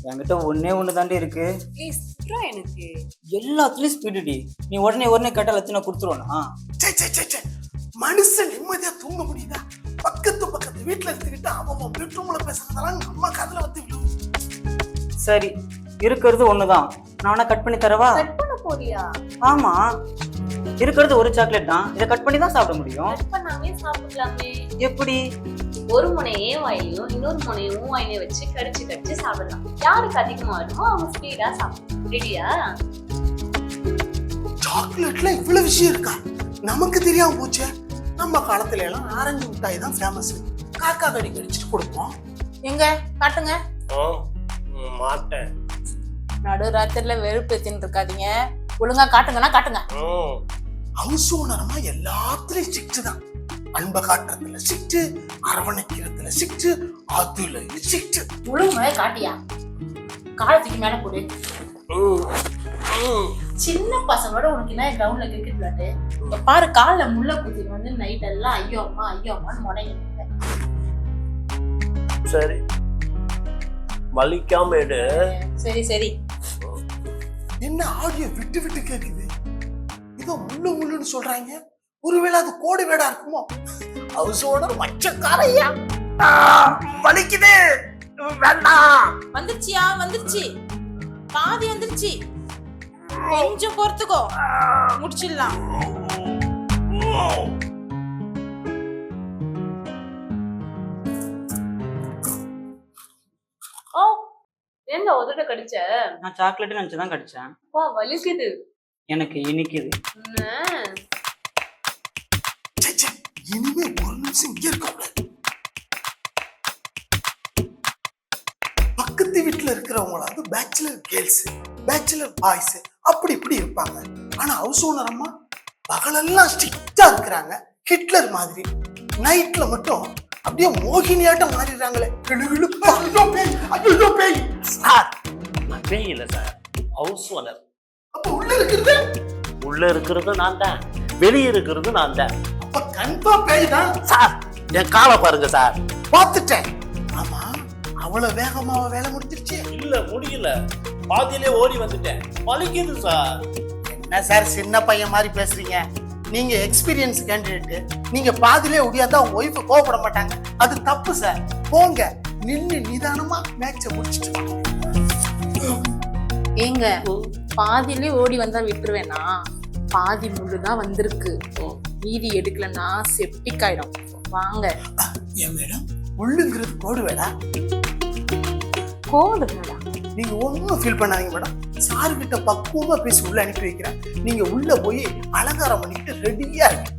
என்கிட்ட ஒன்னே ஒன்று தாண்டி இருக்கு. ப்ளீஸ் எனக்கு எல்லாத்துலயும் ஸ்பீடுடி. நீ உடனே கேட்டா லட்சணம் கொடுத்துருவானா? மனுஷன் நிம்மதியா தூங்க முடியுதா? பக்கத்து வீட்டுல எடுத்துக்கிட்டு அவன் பெட்ரூம்ல பேசுறதெல்லாம் நம்ம காதுல வந்து விழுவும். சரி, இருக்கிறது ஒண்ணுதான். நான் வேணா கட் பண்ணி தரவா? கட் பண்ண போறியா? ஆமா, இருக்கிறது ஒரு சாக்லேட் தான். இதை கட் பண்ணி தான் சாப்பிட முடியும். கட் பண்ணாமே சாப்பிடலாமே. எப்படி? ஒரு முனையே வாயிலையும் இன்னொரு முனையும் வாயிலையும் வச்சு கடிச்சு சாப்பிடலாம். யாருக்கு அதிகமா வருமோ அவங்க ஸ்பீடா சாப்பிடலாம். ரெடியா? சாக்லேட்ல இவ்வளவு விஷயம் இருக்கா? நமக்கு தெரியாம போச்சு. நம்ம காலத்துல எல்லாம் ஆரஞ்சு மிட்டாய் தான் ஃபேமஸ். காக்கா கடி கடிச்சிட்டு கொடுப்போம். எங்க காட்டுங்க. மாட்டேன். நடு ராத்திரில வெறுப்பு ஏத்தின்னு இருக்காதீங்க. ஒழுங்கா காட்டுங்கன்னா காட்டுங்க. ஹவுஸ் ஓனரமா எல்லாத்துலயும் சிக்ஸ் தான். அன்பை காட்டுறதுல சிக்ஸ், அரவணைக்கிறதுல சிக்ஸ், அதுல சிக்ஸ். ஒழுங்கு காட்டியா? காலத்துக்கு மேல போடு. சின்ன பசங்களோட உனக்கு என்ன கிரவுண்ட்ல கிரிக்கெட் விளையாட்டு? இப்ப பாரு, கால்ல முள்ள குத்திட்டு வந்து நைட் எல்லாம் ஐயோ அம்மான்னு முனைங்க. சரி, வலிக்காம எடு. சரி. என்ன ஆடியோ விட்டு விட்டு கேக்குது? இதோ முள்ளுன்னு சொல்றாங்க. ஒருவேளை அது கோடு வேடா இருக்குமோ? ஹவுஸ் ஓனர் மச்சக்காரையா வலிக்குது. வேண்டாம். வந்துருச்சு. பாதி வந்துருச்சு. கொஞ்சம் பொறுத்துக்கோ, முடிச்சிடலாம். ஓ, என்ன உதட்ட கடிச்ச? நான் சாக்லேட் நினைச்சுதான் கடிச்சேன். அப்பா வலிக்குது. எனக்கு இனிக்குது. இனிமே ஒரு நிமிஷம் இங்க இருக்க கூடாது. பக்கத்து வீட்டுல இருக்கிறவங்களாவது பேச்சுலர் கேர்ள்ஸ், பேச்சுலர் பாய்ஸ் அப்படி இப்படி இருப்பாங்க. ஆனா ஹவுஸ் ஓனர் அம்மா பகலெல்லாம் ஸ்ட்ரிக்டா இருக்கிறாங்க. ஹிட்லர் மாதிரி. நைட்ல மட்டும் அப்படியே மோகினியாட்டம் மாறிடுறாங்களே. சார், பேய் இல்ல சார், ஹவுஸ் ஓனர். அப்ப உள்ள இருக்கிறது நான் தான், வெளியே இருக்கிறது நான் தான். அப்ப கன்ஃபார்ம் பேய் தான் சார். என் காலை பாருங்க சார். பார்த்துட்டேன். ஆமா, அவ்வளவு வேகமா வேலை முடிஞ்சிருச்சு? இல்ல, முடியல. பாதியிலே ஓடி வந்துட்டேன். வலிக்குது சார். என்ன சார் சின்ன பையன் மாதிரி பேசுறீங்க? நீங்க எக்ஸ்பீரியன்ஸ் கேண்டிடேட். நீங்க பாதியிலே ஒடியாந்தா உங்க ஒய்ஃப் கோவப்பட மாட்டாங்க. அது தப்பு சார். போங்க, நின்னு நிதானமா மேட்ச முடிச்சிட்டு. ஏங்க, பாதியிலே ஓடி வந்தா விட்டுருவேனா? பாதி முள்ளுதான் வந்திருக்கு. மீதி எடுக்கலன்னா செப்டிக் ஆயிடும். வாங்க. ஏன் மேடம், முள்ளுங்கிறது கோடு வேடா? கோடு வேடா? நீங்க ஒன்னும் ஃபீல் பண்ணாதீங்க மேடம். சாரு கிட்ட பக்குவமா பேசி உள்ள அனுப்பி வைக்கிறேன். நீங்க உள்ள போய் அலங்காரம் பண்ணிட்டு ரெடியா இருக்கு.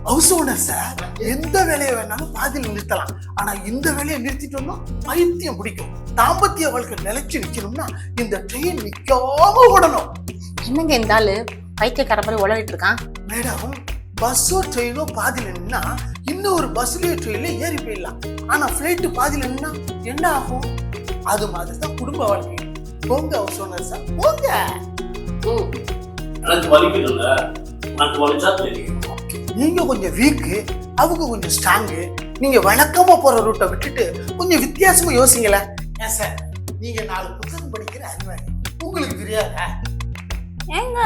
ஹவுஸ் ஓனர் சார், எந்த வேலையை வேணாலும் பாதியில் நிறுத்தலாம். ஆனா இந்த வேலையை நிறுத்திட்டு வந்தோம் பைத்தியம் பிடிக்கும். தாம்பத்திய வாழ்க்கை நிலைச்சு நிக்கணும்னா இந்த ட்ரெயின் நிக்காம ஓடணும். என்னங்க இந்த ஆளு பைத்தியக்கார மாதிரி உளறிட்டு இருக்கான்? மேடம், பஸ்ஸோ ட்ரெயினோ பாதியில நின்னா இன்னொரு பஸ்லயோ ட்ரெயின்ல ஏறி போயிடலாம். ஆனா பிளைட் பாதியில நின்னா என்ன ஆகும்? அது மாதிரிதான் குடும்ப வாழ்க்கை. போங்க ஹவுஸ் ஓனர் சார், போங்க. எனக்கு வலிக்குதுல்ல, எனக்கு வலிச்சா தெரியும். நீங்க கொஞ்சம் வீக்கு, அவங்க கொஞ்சம் ஸ்ட்ராங்கு. நீங்க வழக்கமா போற ரூட்டை விட்டுட்டு கொஞ்சம் வித்தியாசமா யோசிங்களேன். ஏன் சார், நீங்க 4 புத்தகம் படிக்கிற அறிவாளி, உங்களுக்கு தெரியாதா? ஏங்க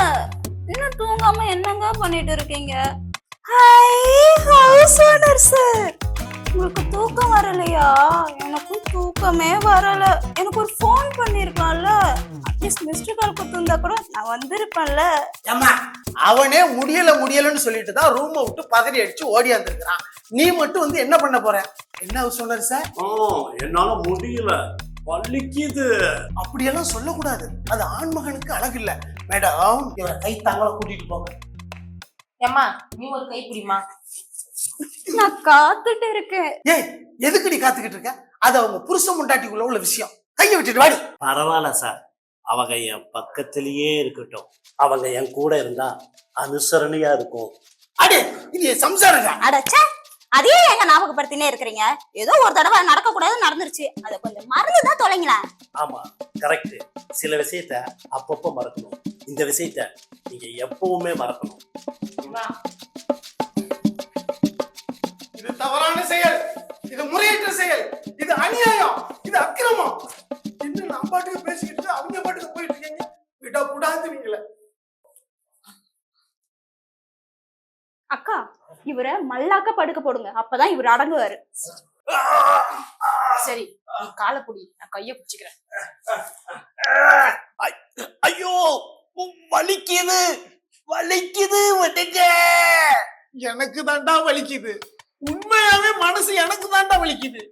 இன்னும் தூங்காம என்னங்க பண்ணிட்டு இருக்கீங்க? ஹாய் ஹவுஸ் ஓனர் சார், உங்களுக்கு தூக்கம் வரலையா? எனக்கும் தூக்கமே வரல. எனக்கு ஒரு ஃபோன் பண்ணிருக்கலாம்ல. அட்லீஸ்ட் மிஸ்டு கால் கொடுத்துருந்தா கூட நான் வந்திருப்பேன்ல. ஏமா, அவனே முடியலன்னு சொல்லிட்டு தான் ரூமை விட்டு பதறி அடிச்சு ஓடியாந்துருக்கிறான். நீ மட்டும் வந்து என்ன பண்ண போற? என்ன ஹவுஸ் ஓனர் சார்? என்னால முடியல, வலிக்குது. அப்படியெல்லாம் சொல்லக்கூடாது. அது ஆண்மகனுக்கு அழகு இல்ல. மேடம், இவரை கை தாங்கள கூட்டிட்டு போங்க. ஏம்மா, நீ ஒரு கை பிடிமா. நான் காத்துட்டு இருக்கேன். ஏய், எதுக்கு நீ காத்துக்கிட்டு இருக்க? அது அவங்க புருஷன் முண்டாட்டிக்குள்ள உள்ள விஷயம். கையை விட்டுட்டு வாடி. பரவாயில்ல சார், அவங்க என் பக்கத்திலேயே இருக்கட்டும். அவங்க என் கூட இருந்தா அனுசரணையா இருக்கும். அடே, இது சம்சாரங்க. அடச்சே, அதே எங்க ஞாபகப்படுத்தினே இருக்கிறீங்க. ஏதோ ஒரு தடவை நடக்க கூடாது நடந்துருச்சு, அதை கொஞ்சம் மறந்துதான் தொலைங்களேன். ஆமா, கரெக்ட். சில விஷயத்த அப்பப்போ மறக்கணும். இந்த விஷயத்த நீங்க எப்பவுமே மறக்கணும். இது தவறான செயல், இது முறையற்ற செயல், இது அநியாயம், இது இது அக்கிரமம். என்ன நான் பாட்டுக்கு பேசிக்கிட்டு அவங்க பாட்டுக்கு போயிட்டு இருக்கீங்க. விடா கூடாதுவீங்களே. அக்கா இவரை மல்லாக்க படுக்க போடுங்க, அப்பதான் இவர் அடங்குவாரு. சரி நீ காலை புடி, நான் கைய பிடிச்சுக்கிறேன். ஐயோ வலிக்குது வலிக்குது விடுங்க. எனக்கு தாண்டா வலிக்குது. உண்மையாவே மனசு எனக்கு தாண்டா வலிக்குது.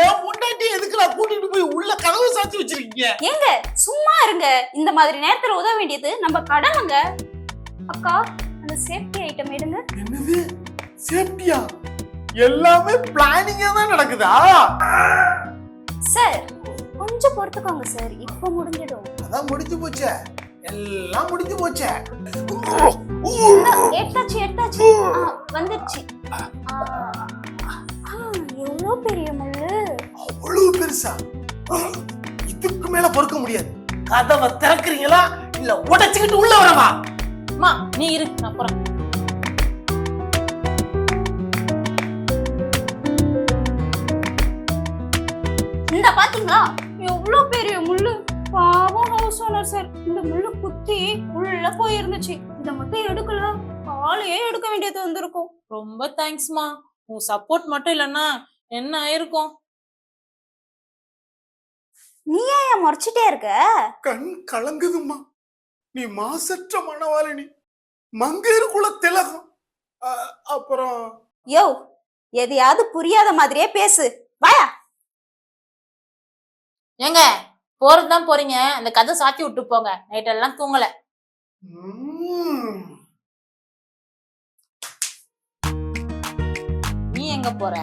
ஏன் முன்னாடி எதுக்கு நான் கூட்டிட்டு போய் உள்ள கதவு சாத்தி வச்சிருக்கீங்க? ஏங்க சும்மா இருங்க, இந்த மாதிரி நேரத்துல உதவ வேண்டியது நம்ம கடமைங்க. அக்கா அந்த சேஃப்டி ஐட்டம் எடுங்க. என்னது சேஃப்டியா? எல்லாமே பிளானிங்கா தான் நடக்குதா? சார் கொஞ்சம் பொறுத்துக்கோங்க சார், இப்ப முடிஞ்சிடும். அதான் முடிஞ்சு போச்சே, எல்லாம் முடிஞ்சு போச்சே. எடுத்தாச்சு எடுத்தாச்சு. வந்துருச்சு. எவ்வளவு பெரிய முள்ளு. அவ்வளவு பெருசா? இதுக்கு மேல பொறுக்க முடியாது. கதவை திறக்கிறீங்களா இல்ல உடைச்சுக்கிட்டு உள்ள வரவா? அம்மா நீ இரு, நான் போறேன். இந்த பாத்தீங்களா எவ்வளவு பெரிய முள்ளு. பாவம் ஹவுஸ் ஓனர் சார், இந்த முள்ளு குத்தி உள்ள போயிருந்துச்சு. இத மட்டும் எடுக்கல, காலையே எடுக்க வேண்டியது வந்திருக்கும். ரொம்ப தேங்க்ஸ்மா, உன் சப்போர்ட் மட்டும் இல்லைன்னா என்ன ஆயிருக்கும். நீ ஏன் முறைச்சிட்டே இருக்க? கண் கலங்குதும்மா. நீ மாசற்ற மனவாளினி, மங்கையர் குல திலகம். அப்புறம் யோ எதையாவது புரியாத மாதிரியே பேசு, வாயா. ஏங்க போறதுதான் போறீங்க, அந்த கதை சாத்தி விட்டு போங்க. நைட் எல்லாம் தூங்கல. நீ எங்க போற?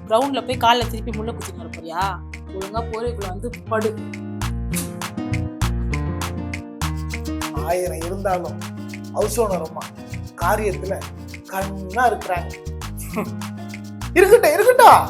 கிரவுண்ட்ல போய் காலைல திருப்பி முள்ள குத்திட்டு போறியா? ஒழுங்கா போறதுக்குள்ள வந்து படு. 1000 இருந்தாலும் ஹவுஸ் ஓனர் அம்மா காரியத்துல கண்ணா இருக்கிறாங்க. இருக்கட்டும் இருக்கட்டும்.